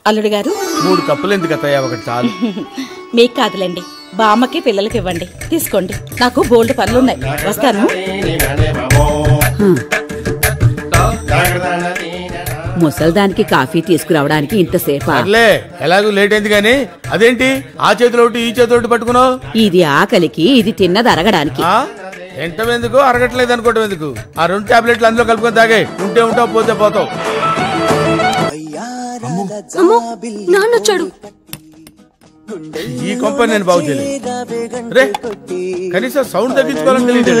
అల్లుడు గారు 3 కప్పులు ఎందుకు అత్తయ్యా? ఒకటి చాలు. మీకు కాదులేండి, బామ్మకి పిల్లలకి ఇవ్వండి. తీసుకోండి, నాకు బోల్డ్ పనులున్నాయి. వస్తాను. ముసల్దానికి కాఫీ తీసుకురావడానికి ఇంతసేపా? ఎలాగూ లేట్ అయింది గానీ అదేంటి ఆ చేతిలో ఒకటి ఈ చేతిలో ఒకటి పట్టుకున్నావు? ఇది ఆకలికి, ఇది తిన్నది అరగడానికి. తింటం ఎందుకు, అరగట్లేదు అనుకోవటం ఎందుకు? ఆ 2 టాబ్లెట్లు అందులో కలుపుకొని తాగే. ఉంటే ఉంటావు, పోతే పోతావు. నాన్నొచ్చాడు. ఈ కంపెనీ నేను బాగు చేయలేదు రే. కనీసం సౌండ్ తగ్గించుకోవాలని తెలియదు.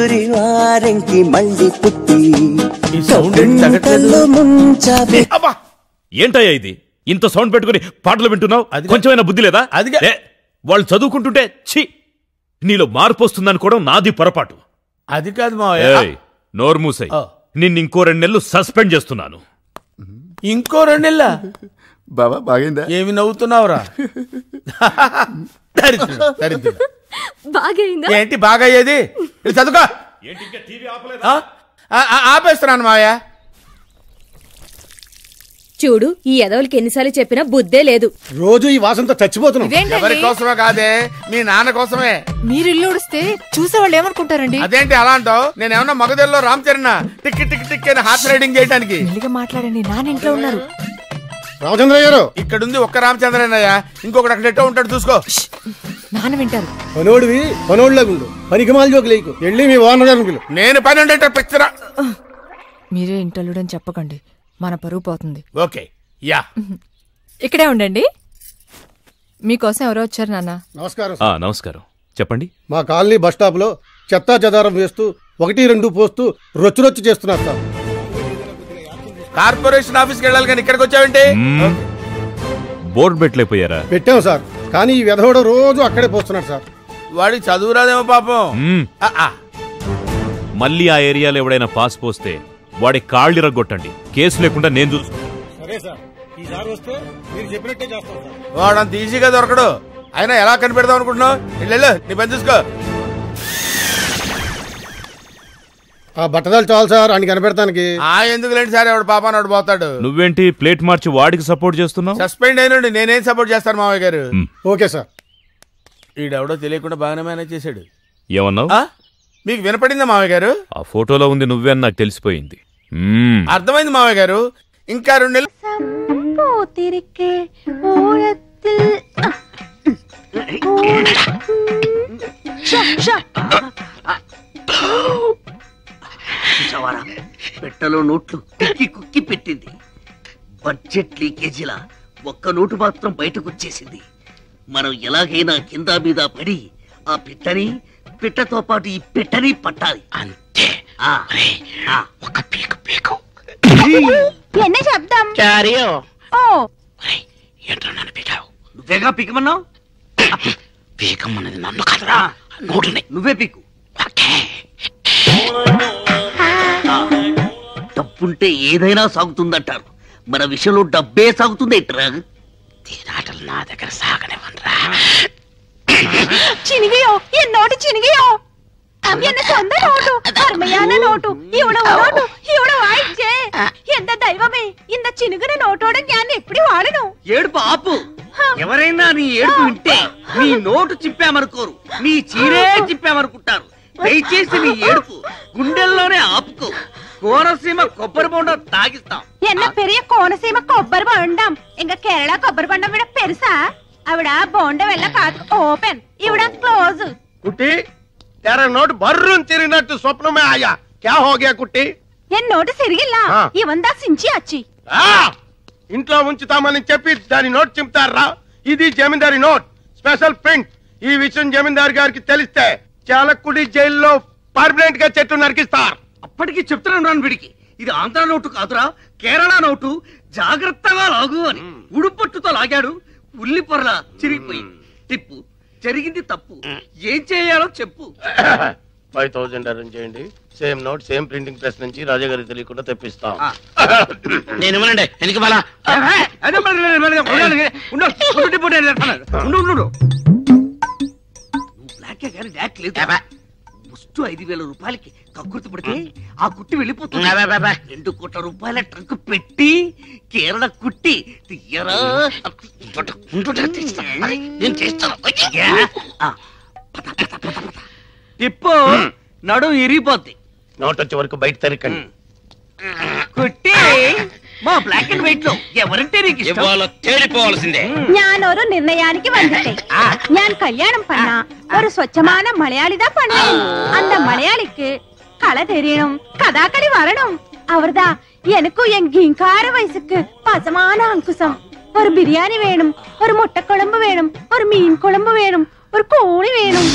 ఈ సౌండ్ ఏంటయ్యా ఇది? ఇంత సౌండ్ పెట్టుకుని పాటలు వింటున్నావు? కొంచెమైనా బుద్ధి లేదా? అది వాళ్ళు చదువుకుంటుంటే ఛీ, నీలో మార్పు వస్తుందనుకోవడం నాది పొరపాటు. అది కాదు మావయ్య. నోరు మూసాయి. నిన్ను ఇంకో 2 నెలలు సస్పెండ్ చేస్తున్నాను. ఇంకో 2 నెలల? బాబా బాగైందా? ఏమి నవ్వుతున్నావురా? ఏంటి బాగా అయ్యేది? చదువుకో. ఆపేస్తున్నాను మావయ్య. చూడు, ఈ ఎదవలకి ఎన్నిసార్లు చెప్పినా బుద్ధే లేదు. రోజు ఈ వాసనతో చచ్చిపోతున్నాం. ఎవరి కోసమే కాదే, మీ నాన్న కోసమే. మీరు ఇల్లు ఉడిస్తే చూసేవాళ్ళు ఏమనుకుంటారండి? అదేంటి అలా అంటావు? నేనేమన్నా మగధల్లో Ram Charan tick tick tick అని హార్స్ రైడింగ్ చేయడానికి? మాట్లాడండి, నాన్న ఇంట్లో ఉన్నారు. రామచంద్ర గారు ఇక్కడ ఉంది ఒక్క రామచంద్రయ్య, ఇంకొకటి అక్కడ ఎట్టో ఉంటాడు, చూసుకో. నాన్న వింటారు. పనోడివి పనోళ్ళగుండు, పనికిమాల జోకి లేకు. వెళ్ళి మీ ఓనర్ గారు. నేను పని ఉండే పిక్చరా. మీరే ఇంటల్లుడని చెప్పకండి, మన పరువు పోతుంది. Okay, yeah. ఇక్కడే ఉండండి. మీకోసం ఎవరో వచ్చారు నాన్న. నమస్కారం. నమస్కారం, చెప్పండి. మా కాలనీ బస్ స్టాప్ లో చెత్తా చెదారం వేస్తూ 1-2 పోస్తూ రొచ్చు చేస్తున్నారు సార్. కార్పొరేషన్ ఆఫీస్కి వెళ్ళాలి కానీ ఇక్కడికి వచ్చావేంటి? బోర్డు పెట్టలేకపోయారా? పెట్టాం సార్, కానీ ఈ వెధవడు రోజు అక్కడే పోస్తున్నాడు సార్. వాడికి చదువు రాదేమో పాపం. మళ్ళీ ఆ ఏరియాలో ఎవడైనా పాస్ పోస్తే వాడి కాళ్ళు ఇరగొట్టండి. కేసు లేకుండా నేను చూసుకుంటాను. వాడంత ఈజీగా దొరకడు. అయినా ఎలా కనిపెడదాం అనుకుంటున్నావు? వెళ్ళు, నీ పని చూసుకో. ఆ బట్టదాలు చాలు సార్ అని కనిపెడతానికి. ఎందుకు లేండి సార్, ఎవడు పాప నాడు పోతాడు. నువ్వేంటి ప్లేట్ మార్చి వాడికి సపోర్ట్ చేస్తున్నావు? సస్పెండ్ అయినండి, నేనేం సపోర్ట్ చేస్తాను మావయ్య గారు. Okay sir. ఈడెవడో తెలియకుండా బాగానే మేనేజ్ చేశాడు. ఏమన్నావు? మీకు వినపడిందా మావయ్య గారు? ఆ ఫోటోలో ఉంది నువ్వే అని నాకు తెలిసిపోయింది. అర్థమైంది మావయ్య గారు. ఇంకా 2 నెలలు పెట్టలో నోట్లు కుక్కి కుక్కి పెట్టింది. బడ్జెట్ లీకేజీలా 1 నోటు మాత్రం బయటకు వచ్చేసింది. మనం ఎలాగైనా కింద మీద పడి ఆ పిట్టతో పాటు ఈ పెట్టని పట్టాలి అంతే. ఒక పీకు పీకు என்ன శబ్దం? ఏంట్రా నన్ను పీకావు? నువ్వేగా పీకమన్నావు. పీకమన్నది నన్ను కాదురా, నోట్లని. నువ్వే పీకు. డబ్బుంటే ఏదైనా సాగుతుందంటారు. మన విషయంలో డబ్బే సాగుతుంది. తీరాటలు నా దగ్గర సాగనివ్వనరా. చినిగియో, ఈ నోటు చినిగియో. என்ன சொந்த நோட்டு, அருமையான நோட்டு, இவ்வளவு நோட்டு, இவ்வளவு ஆயிடுச்சே. எந்த தெய்வமே, இந்த చినుగున నోటోడ జ్ఞానం ఎప్పుడు వాడను. ఏడుపు ఆపు. ఎవరైనా నీ ఏడుపు వింటే నీ నోటు చింపామనుకోరు, నీ చీరే చింపామనుకుంటారు. దయచేసి నీ ఏడుపు గుండెల్లోనే ఆపుకో. కోనసీమ కొబ్బరి బొండం తాగిస్తాం. என்ன பெரிய కోనసీమ కొబ్బరి బొండం. ఇంకా కేరళ కొబ్బరి బొండం విడ పెరుసా? ఆవిడ బొండం వెళ్ళ కాదు, ఓపెన్. ఇవిడ క్లోజ్. కుట్టి, तेरा नोट बर्रून तिरिनट्टु स्वप्न में आया. क्या हो गया कुट्टी? ये नोट सिरिगिल्ल. ఇవంతా సించి అచ్చి. ఇంట్లో ఉంచుతామని చెప్పి దాని నోట్ చింపుతారా? ఇది జమీందారి నోట్, స్పెషల్ ప్రింట్. ఈ విషయం జమీందార్ గారికి తెలిస్తే చాలకుడి జైల్లో పర్మనెంట్ గా చెట్టు నరికిస్తారు. అప్పటికి చెప్తున్నాను రాను వీడికి, ఇది ఆంధ్ర నోటు కాదురా, కేరళ నోటు. జాగ్రత్తగా లాగు అని ఉడుపట్టుతో లాగాడు. ఉల్లి పొరలా చిరిగిపోయింది. టిప్పు జరిగింది తప్పు, ఏం చేయాలో చెప్పు. 5000 అరేంజ్ చేయండి. Same note same printing press నుంచి రాజా గారికి తెలియకుండా తెప్పిస్తాం. నేను ఇవ్వనండి ఎందుకు బాలా ముస్టు 5000 రూపాయలకి కక్కుర్తి పడితే ఆ కుట్టి వెళ్ళిపోతుంది. 2 కోట్ల రూపాయల ట్రంక్ పెట్టి కేరళ కుట్టి తీయరా నేను చేస్తాను. తిప్పు నడు ఇరిగిపోద్ది. నోట్ వచ్చే వరకు బయట తరికండి. കുട്ടി മാ ബ്ലാക്ക് ആൻഡ് വൈറ്റ് ലോ എവരട്ടെ നീക്ക് ഇഷ്ടം ഇവാള തേടിപ്പോവാൽസിന്റെ ഞാനൊരു നിർണയാനിക്ക് വന്നിട്ടേ ഞാൻ കല്യാണം பண்ணா ஒரு സ്വച്ഛமான മലയാളിതാ பண்ணணும். அந்த மலையாளிக்கு கலை தெரியணும், கதாகளி வரணும். அவர்தா எனக்கும் என் கிங்கார வயசுக்கு பசமான அங்குசம். ஒரு பிரியாணி வேணும், ஒரு முட்டை குழம்பு வேணும், ஒரு மீன் குழம்பு வேணும், ஒரு கோழி வேணும்.